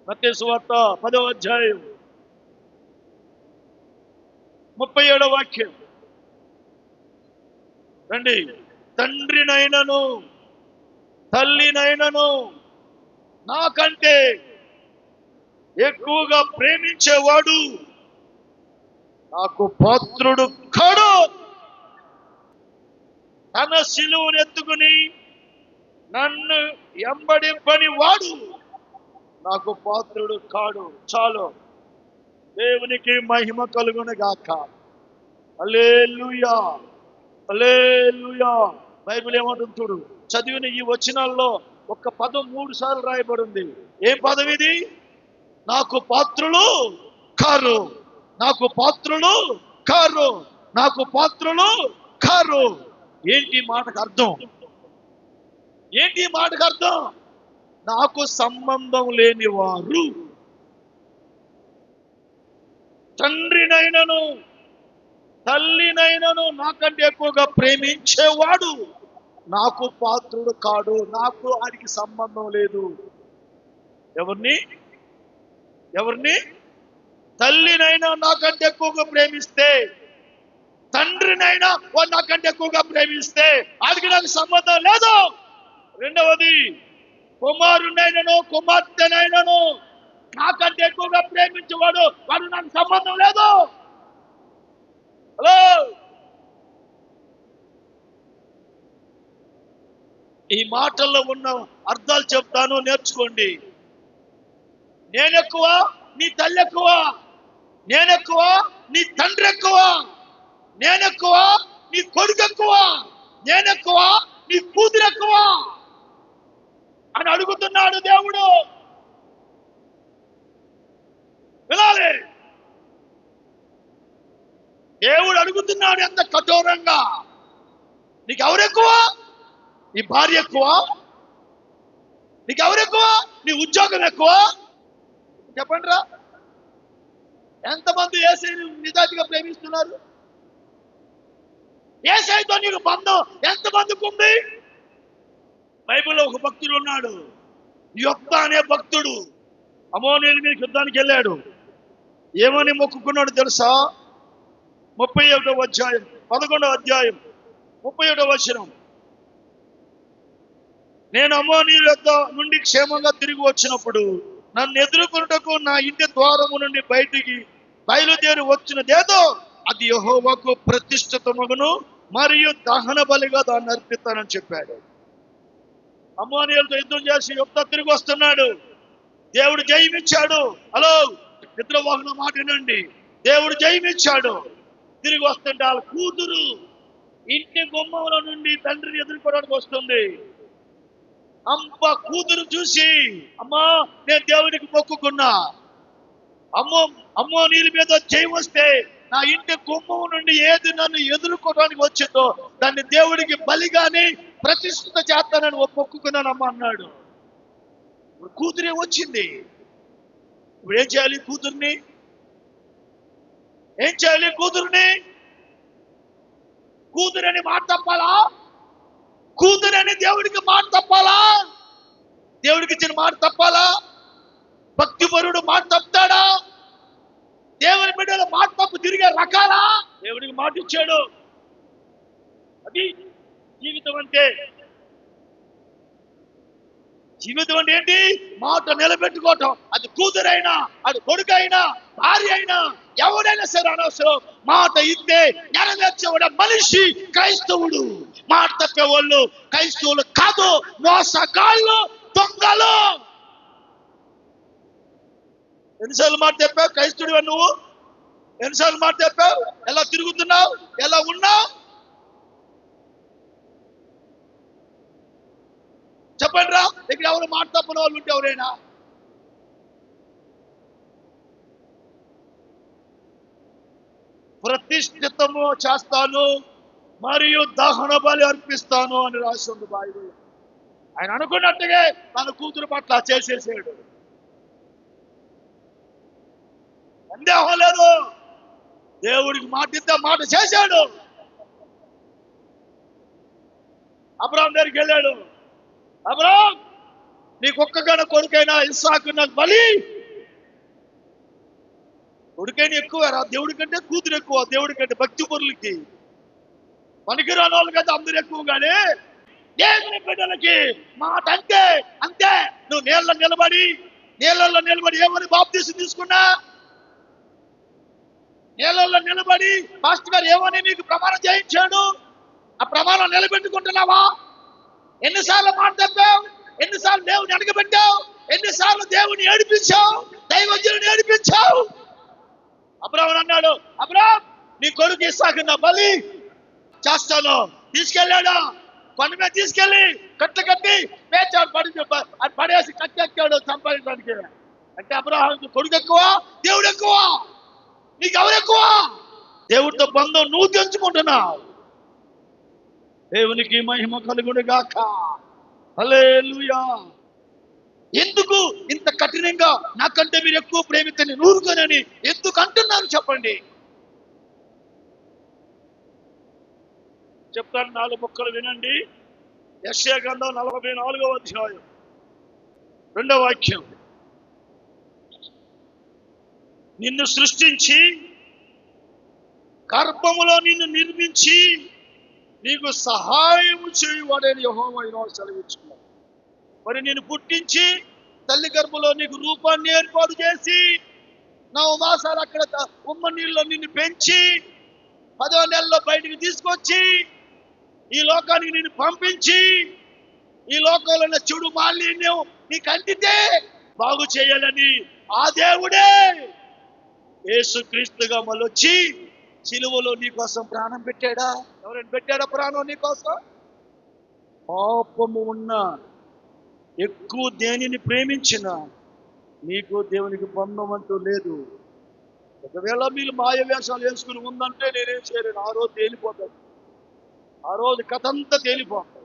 మత్తయి సువార్త 10వ అధ్యాయం 37వ వాక్యం. రండి. తండ్రినైనను తల్లినైనను నాకంటే ఎక్కువగా ప్రేమించేవాడు నాకు పాత్రుడు కాడు. తన శిలువను ఎత్తుకుని నన్ను ఎంబడింపని వాడు నాకు పాత్రుడు కాడు. చాలు. దేవునికి మహిమ కలుగును గాక. హల్లెలూయా, హల్లెలూయా. బైబిల్ ఏమంటుంది చూడు. చదివిన ఈ వచనాల్లో ఒక పదం 3 సార్లు రాయబడి ఉంది. ఏ పదం ఇది? నాకు పాత్రులు కారు, నాకు పాత్రులు కారు, నాకు పాత్రులు కారు. ఏంటి మాటకు అర్థం? ఏంటి మాటకు అర్థం? నాకు సంబంధం లేని వారు. తండ్రినైనను తల్లినైనను నాకంటే ఎక్కువగా ప్రేమించేవాడు నాకు పాత్రుడు కాడు. నాకు వారికి సంబంధం లేదు. ఎవరిని? తల్లినైనా నాకంటే ఎక్కువగా ప్రేమిస్తే, తండ్రినైనా వాడు నాకంటే ఎక్కువగా ప్రేమిస్తే వాడికి నాకు సంబంధం లేదు. రెండవది, కుమారునైనను కుమార్తెనైనను నాకంటే ఎక్కువగా ప్రేమించేవాడు వాడు నాకు సంబంధం లేదు. హలో, ఈ మాటల్లో ఉన్న అర్థాలు చెప్తాను, నేర్చుకోండి. నేనెక్కువ, నీ తల్లి ఎక్కువ. నేనెక్కువ, నీ తండ్రి ఎక్కువ. నేనెక్కువ, నీ కొడుకు ఎక్కువ. నేనెక్కువ, నీ కూతురు ఎక్కువ అని అడుగుతున్నాడు దేవుడు. వినాలి. దేవుడు అడుగుతున్నాడు ఎంత కఠోరంగా. నీకు ఎవరెక్కువ? నీ భార్య ఎక్కువ? నీకు ఎవరెక్కువ? నీ ఉద్యోగం ఎక్కువ? చెప్పండి రా. ఎంతమంది యేసయ్యను నిజాయితీగా ప్రేమిస్తున్నారు? యేసయ్యతో నీకు బంధం ఎంతమందికి ఉంది? బైబిల్లో ఒక భక్తుడు ఉన్నాడు, యొప్తా అనే భక్తుడు. అమోనీయుల మీద యుద్ధానికి వెళ్ళాడు. ఏమని మొక్కుకున్నాడు తెలుసా? 31వ అధ్యాయం 11వ అధ్యాయం 31వ వచనం. నేను అమోనీయుల యొద్ద నుండి క్షేమంగా తిరిగి వచ్చినప్పుడు నన్ను ఎదుర్కొనుటకు నా ఇంటి ద్వారము నుండి బయటికి బయలుదేరి వచ్చినదేదో అది యెహోవాకు ప్రతిష్ఠితమగును, మరియు దహన బలిగా దాన్ని అర్పిస్తానని చెప్పాడు. అమోనీయులతో యుద్ధం చేసి యొప్తా తిరిగి వస్తున్నాడు. దేవుడు జయమిచ్చాడు. హలో, నిద్రవాహన మాట వినండి. దేవుడు జయమిచ్చాడు. తిరిగి వస్తుంటే వాళ్ళ కూతురు ఇంటి గుమ్మంలో నుండి తండ్రిని ఎదుర్కోవడానికి వస్తుంది. కూతురు చూసి, అమ్మా నేను దేవుడికి మొక్కుకున్నా, అమ్మో నీళ్ళ మీద జయం వస్తే నా ఇంటి గుమ్మం నుండి ఏది నన్ను ఎదుర్కోవడానికి వచ్చిందో దాన్ని దేవుడికి బలిగాని ప్రతిష్ఠిత చేస్తానని మొక్కుకున్నానమ్మా అన్నాడు. ఇప్పుడు కూతురే వచ్చింది. ఇప్పుడు ఏం చేయాలి కూతుర్ని? ఏం చేయాలి కూతుర్ని? కూతురని మాట తప్పాలా? కూతురని దేవుడికి మాట తప్పాలా? దేవుడికి ఇచ్చిన మాట తప్పాలా? భక్తిపరుడు మాట తప్పుతాడా? దేవుని బిడ్డల మాట తప్పు తిరిగే రకాలా? దేవుడికి మాట ఇచ్చాడు. అది జీవితం అంటే. జీవితం అంటే ఏంటి? మాట నిలబెట్టుకోవటం. అది కూతురైనా, అది కొడుకైనా, భార్య అయినా, ఎవడైనా సరే అనవసరం. మాట ఇస్తే నెరవేర్చేవాడు మనిషి క్రైస్తవుడు. మాట తప్పేవాళ్ళు క్రైస్తవులు కాదు, మోసగాళ్ళు, దొంగలు. ఎన్నిసార్లు మాట చెప్పావు క్రైస్తవుడివా నువ్వు? ఎన్నిసార్లు మాట చెప్పావు? ఎలా తిరుగుతున్నావు? ఎలా ఉన్నావు? చెప్పండి రా. ఇక్కడ ఎవరు మాట తప్పని వాళ్ళు ఉంటే ఎవరైనా? ప్రతిష్ఠితము చేస్తాను మరియు దహన బలి అర్పిస్తాను అని రాసి ఉంది బైబిల్. ఆయన అనుకున్నట్టుగా తన కూతురు పట్ల చేసేసాడు. సందేహం లేదు. దేవుడికి మాట ఇద్దా మాట చేశాడు. అబ్రాహాం దగ్గరికి వెళ్ళాడు. అబ్రాహాం, నీకు ఒక్కగాన కొడుకైనా ఇస్సాకు నాకు బలి కొడుకైనా ఎక్కువ రా, దేవుడి కంటే కూతురు ఎక్కువ, దేవుడి కంటే భక్తి పరులకి. పనికిరాని వాళ్ళు కదా అందరు ఎక్కువ, కానీ దేవుని బిడ్డలకి మాట అంతే అంతే. నువ్వు నీళ్ళల్లో నిలబడి ఏమని బాప్తీసం తీసుకున్నా, నీళ్ళల్లో నిలబడి మాస్టర్ గారు ఏమని నీకు ప్రమాణం చేయించాడు, ఆ ప్రమాణం నిలబెట్టుకుంటున్నావా? ఎన్నిసార్లు మాట తప్పావు, ఎన్నిసార్లు దేవుని అడగబెట్టావు, ఎన్నిసార్లు దేవుని ఏడిపించావు, దైవజనుని ఏడిపించావు. అబ్రాహాము అన్నాడు, అబ్రాహాము నీ కొడుకు ఇస్సాకు నా బలి చేస్తాను. తీసుకెళ్ళాడు, కొండ మీద తీసుకెళ్ళి కట్లు కట్టి పేచాడు, పడేసి కట్టెక్కాడు సంపాదించడానికి. అంటే అబ్రాహాముకి కొడుకు ఎక్కువ, దేవుడు ఎక్కువ? నీకు ఎవరు ఎక్కువ? దేవుడితో బంధం నువ్వు తెంచుకుంటున్నావు. దేవునికి మహిమ కలుగును గాక. హల్లెలూయా. ఎందుకు ఇంత కఠినంగా నాకంటే మీరు ఎక్కువ ప్రేమితని నూరుకోనని ఎందుకు అంటున్నారు చెప్పండి? చెప్తాను, 4 ముక్కలు వినండి. యెషయా గ్రంథం 44వ అధ్యాయం 2వ వాక్యం. నిన్ను సృష్టించి గర్భములో నిన్ను నిర్మించి నీకు సహాయం చేయువాడని యెహోవా సెలవిచ్చుకున్నాడు. మరి నేను పుట్టించి తల్లి గర్భంలో నీకు రూపాన్ని ఏర్పాటు చేసి 9 మాసాలు అక్కడ ఉమ్మ నీళ్ళలో నిన్ను పెంచి 10వ నెలలో బయటికి తీసుకొచ్చి ఈ లోకానికి నిన్ను పంపించి ఈ లోకంలో ఉన్న చెడు మాలిన్యం నీకు అందితే బాగు చేయాలని ఆ దేవుడే యేసుక్రీస్తుగా మళ్ళొచ్చి సిలువలో నీ కోసం ప్రాణం పెట్టాడా? ఎవరైనా పెట్టాడా ప్రాణం నీ కోసం? పాపము ఉన్న ఎక్కువ దేనిని ప్రేమించిన నీకు దేవునికి బంధం అంటూ లేదు. ఒకవేళ మీరు మాయ వేషాలు వేసుకుని ఉందంటే నేనేం చేయలేను. ఆ రోజు తేలిపోతాను, ఆ రోజు కథ అంతా తేలిపోతాను.